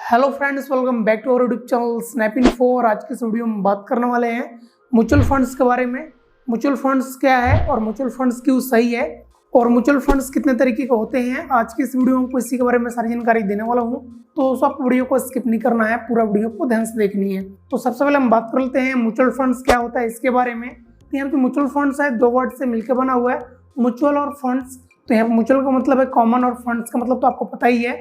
Hello friends, welcome back to our YouTube channel Snap Info. और आज की इस वीडियो में बात करने वाले हैं म्यूचुअल फंड्स के बारे में। म्यूचुअल फंड्स क्या है और म्यूचुअल फंड्स क्यों सही है और म्यूचुअल फंड्स कितने तरीके के होते हैं। आज की इस वीडियो में इसी के बारे में सारी जानकारी देने वाला हूं, तो सब वीडियो को स्किप नहीं करना है, पूरा वीडियो को ध्यान से देखनी है। तो सबसे पहले हम बात कर लेते हैं म्यूचुअल फंड्स क्या होता है इसके बारे में। तो यहाँ पे म्यूचुअल फंड्स है, दो वर्ड से मिलकर बना हुआ है, म्यूचुअल और फंड्स। तो यहाँ म्यूचुअल का मतलब है कॉमन और फंड्स का मतलब तो आपको पता ही है,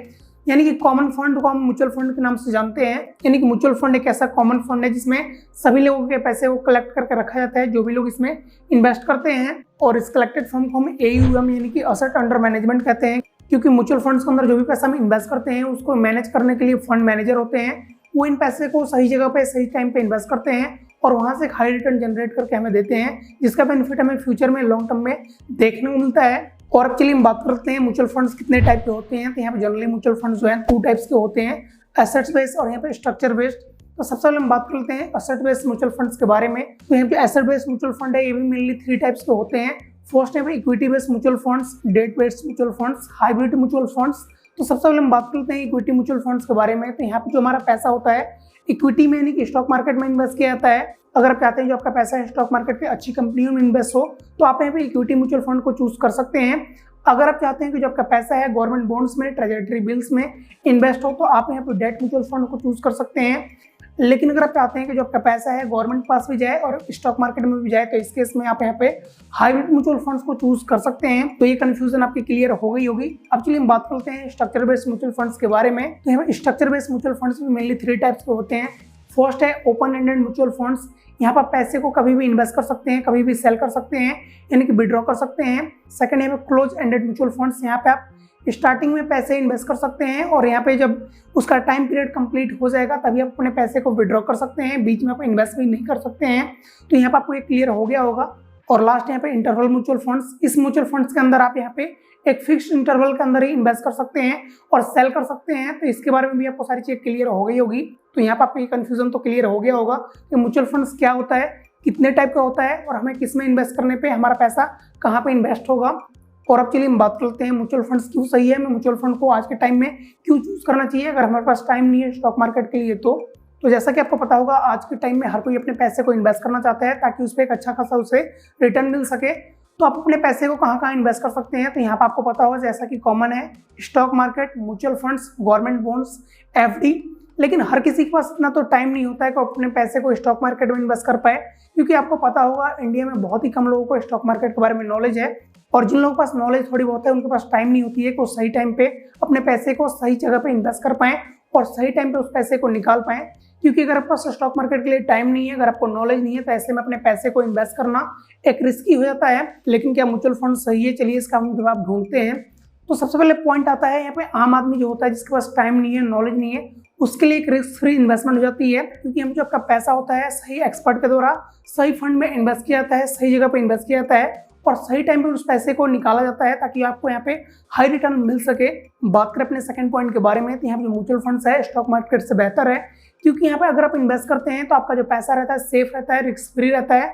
यानी कि कॉमन फंड को हम म्यूचुअल फंड के नाम से जानते हैं। यानी कि म्यूचुअल फंड एक ऐसा कॉमन फंड है जिसमें सभी लोगों के पैसे को कलेक्ट करके रखा जाता है, जो भी लोग इसमें इन्वेस्ट करते हैं। और इस कलेक्टेड फंड को हम AUM यानी कि असेट अंडर मैनेजमेंट कहते हैं, क्योंकि म्यूचुअल फंड्स के अंदर जो भी पैसा हम इन्वेस्ट करते हैं उसको मैनेज करने के लिए फंड मैनेजर होते हैं। वो इन पैसे को सही जगह पे सही टाइम पे इन्वेस्ट करते हैं और वहां से हाई रिटर्न जनरेट करके हमें देते हैं, जिसका बेनिफिट हमें फ्यूचर में लॉन्ग टर्म में देखने को मिलता है। और अब चलिए हम बात करते हैं म्यूचुअल फंड्स कितने टाइप के होते हैं। तो यहाँ पे जनरली म्यूचुअल फंड्स जो है 2 टाइप्स के होते हैं, एसेट्स बेस्ड और यहाँ पे स्ट्रक्चर बेस्ड। तो सबसे पहले हम बात करते हैं एसेट बेस्ड म्यूचुअल फंड्स के बारे में। तो यहाँ पे एसेट बेस्ड म्यूचुअल फंड है, ये भी मेनली 3 टाइप्स के होते हैं। फर्स्ट है equity based mutual funds, debt based mutual funds, hybrid mutual funds. तो सबसे पहले हम बात करते हैं इक्विटी म्यूचुअल फंड्स के बारे में। तो यहाँ पे जो हमारा पैसा होता है इक्विटी में यानी कि स्टॉक मार्केट में इन्वेस्ट किया जाता है। अगर आप चाहते हैं जो आपका पैसा है स्टॉक मार्केट के अच्छी कंपनियों में इन्वेस्ट हो, तो आप यहाँ पे इक्विटी म्यूचुअल फंड को चूज कर सकते हैं। अगर आप चाहते हैं कि जो आपका पैसा है गवर्नमेंट बॉन्ड्स में, ट्रेजरी बिल्स में इन्वेस्ट हो, तो आप यहाँ पे डेट म्यूचुअल फंड को चूज कर सकते हैं। लेकिन अगर आप चाहते हैं कि जो आपका पैसा है गवर्नमेंट पास भी जाए और स्टॉक मार्केट में भी जाए, तो इस केस में आप यहाँ पे हाइब्रिड म्यूचुअल फंड्स को चूज कर सकते हैं। तो ये कंफ्यूजन आपकी क्लियर हो गई होगी। अब चलिए हम बात करते हैं स्ट्रक्चर बेस्ड म्यूचुअल फंड्स के बारे में। तो यहाँ पे स्ट्रक्चर बेस्ड म्यूचुअल फंड्स में मेनली 3 टाइप्स के होते हैं। फर्स्ट है ओपन एंडेड म्यूचुअल फंड्स। यहाँ पर पैसे को कभी भी इन्वेस्ट कर सकते हैं, कभी भी सेल कर सकते हैं, यानी कि विड्रॉ कर सकते हैं। सेकंड है क्लोज एंडेड म्यूचुअल फंड्स। यहाँ पे आप स्टार्टिंग में पैसे इन्वेस्ट कर सकते हैं और यहाँ पे जब उसका टाइम पीरियड कंप्लीट हो जाएगा तभी आप अपने पैसे को विड्रॉ कर सकते हैं, बीच में आप इन्वेस्ट भी नहीं कर सकते हैं। तो यहाँ पर आपको ये क्लियर हो गया होगा। और लास्ट यहाँ पे इंटरवल म्यूचुअल फंड्स। इस म्यूचुअल फंड्स के अंदर आप यहाँ पे एक फिक्स्ड इंटरवल के अंदर ही इन्वेस्ट कर सकते हैं और सेल कर सकते हैं। तो इसके बारे में भी आपको सारी चीज़ क्लियर हो गई होगी। तो यहाँ पर आपको ये कंफ्यूजन तो क्लियर हो गया होगा कि म्यूचुअल फंड्स क्या होता है, कितने टाइप का होता है और हमें किस में इन्वेस्ट करने पे हमारा पैसा कहाँ पे इन्वेस्ट होगा। और अब चलिए हम बात करते हैं म्यूचुअल फंड्स क्यों सही है, म्यूचुअल फंड को आज के टाइम में क्यों चूज करना चाहिए अगर हमारे पास टाइम नहीं है स्टॉक मार्केट के लिए। तो जैसा कि आपको पता होगा आज के टाइम में हर कोई अपने पैसे को इन्वेस्ट करना चाहता है ताकि उस पर एक अच्छा खासा उसे रिटर्न मिल सके। तो आप अपने पैसे को कहाँ कहाँ इन्वेस्ट कर सकते हैं। तो यहाँ पर आपको पता होगा जैसा कि कॉमन है stock market, mutual funds, government bonds, FD। लेकिन हर किसी के पास इतना तो टाइम नहीं होता है कि अपने पैसे को स्टॉक मार्केट में इन्वेस्ट कर पाए, क्योंकि आपको पता होगा इंडिया में बहुत ही कम लोगों को स्टॉक मार्केट के बारे में नॉलेज है। और जिन लोगों के पास नॉलेज थोड़ी बहुत है उनके पास टाइम नहीं होती है कि वो सही टाइम पे अपने पैसे को सही जगह पे इन्वेस्ट कर पाएं और सही टाइम पे उस पैसे को निकाल पाएं। क्योंकि अगर आपके पास स्टॉक मार्केट के लिए टाइम नहीं है, अगर आपको नॉलेज नहीं है, तो ऐसे में अपने पैसे को इन्वेस्ट करना एक रिस्की हो जाता है। लेकिन क्या म्यूचुअल फंड सही है? चलिए इसका हम जवाब ढूंढते हैं। तो सबसे पहले पॉइंट आता है यहाँ पे आम आदमी जो होता है जिसके पास टाइम नहीं है, नॉलेज नहीं है, उसके लिए एक रिस्क फ्री इन्वेस्टमेंट हो जाती है। क्योंकि हम जो आपका पैसा होता है सही एक्सपर्ट के द्वारा सही फंड में इन्वेस्ट किया जाता है, सही जगह पे इन्वेस्ट किया जाता है और सही टाइम पे उस पैसे को निकाला जाता है ताकि आपको यहाँ पे हाई रिटर्न मिल सके। बात करें अपने सेकंड पॉइंट के बारे में, तो यहाँ पे जो म्यूचुअल फंड्स है स्टॉक मार्केट से बेहतर है, क्योंकि यहाँ पे अगर आप इन्वेस्ट करते हैं तो आपका जो पैसा रहता है सेफ रहता है, रिस्क फ्री रहता है।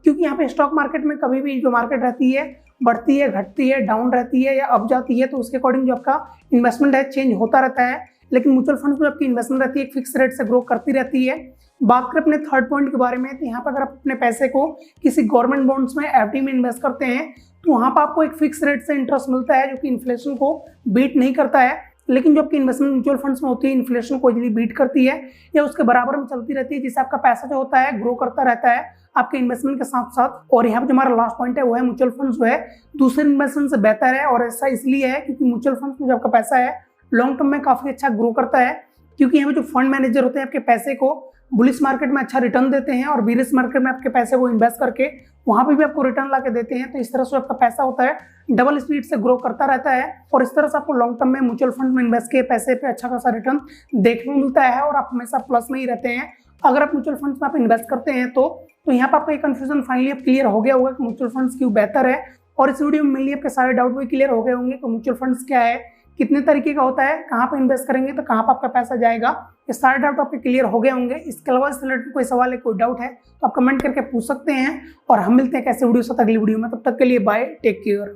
क्योंकि यहाँ पे स्टॉक मार्केट में कभी भी जो मार्केट रहती है बढ़ती है, घटती है, डाउन रहती है या अप जाती है, तो उसके अकॉर्डिंग जो आपका इन्वेस्टमेंट है चेंज होता रहता है। लेकिन म्यूचुअल फंड्स में आपकी इन्वेस्टमेंट रहती है एक फिक्स रेट से ग्रो करती रहती है। बात करें अपने थर्ड पॉइंट के बारे में, तो यहाँ पर अगर आप अपने पैसे को किसी गवर्नमेंट बॉन्ड्स में, FD में इन्वेस्ट करते हैं, तो वहाँ पर आपको एक फिक्स रेट से इंटरेस्ट मिलता है जो कि इन्फ्लेशन को बीट नहीं करता है। लेकिन जो आपकी इन्वेस्टमेंट म्यूचुअल फंड्स में होती है इन्फ्लेशन को इजीली बीट करती है या उसके बराबर में चलती रहती है, जिससे आपका पैसा जो होता है ग्रो करता रहता है आपके इन्वेस्टमेंट के साथ साथ। और यहाँ पे जो हमारा लास्ट पॉइंट है वो है म्यूचुअल फंड्स जो है दूसरे इन्वेस्टमेंट से बेहतर है। और ऐसा इसलिए है क्योंकि म्यूचुअल फंड्स में जो आपका पैसा है लॉन्ग टर्म में काफी अच्छा ग्रो करता है। क्योंकि यहाँ पे जो फंड मैनेजर होते हैं आपके पैसे को बुलिश मार्केट में अच्छा रिटर्न देते हैं और बीरिश मार्केट में आपके पैसे को इन्वेस्ट करके वहां पे भी आपको रिटर्न ला के देते हैं। तो इस तरह से आपका पैसा होता है डबल स्पीड से ग्रो करता रहता है और इस तरह से आपको लॉन्ग टर्म में म्यूचुअल फंड में इन्वेस्ट किए पैसे पे अच्छा खासा रिटर्न देखने को मिलता है और आप हमेशा प्लस में ही रहते हैं अगर आप म्यूचुअल फंड्स में आप इन्वेस्ट करते हैं। तो यहाँ पर आपका ये कंफ्यूजन फाइनली अब क्लियर हो गया होगा कि म्यूचुअल फंड्स क्यों बेहतर है। और इस वीडियो में मेनली आपके सारे डाउट भी क्लियर हो गए होंगे कि म्यूचुअल फंड्स क्या है, कितने तरीके का होता है, कहाँ पे इन्वेस्ट करेंगे तो कहाँ पे आपका पैसा जाएगा, ये सारे डाउट आपके क्लियर हो गए होंगे। इसके अलावा इस रिलेटेड कोई सवाल है, कोई डाउट है तो आप कमेंट करके पूछ सकते हैं और हम मिलते हैं कैसे वीडियो साथ अगली वीडियो में। तब तक के लिए बाय, टेक केयर।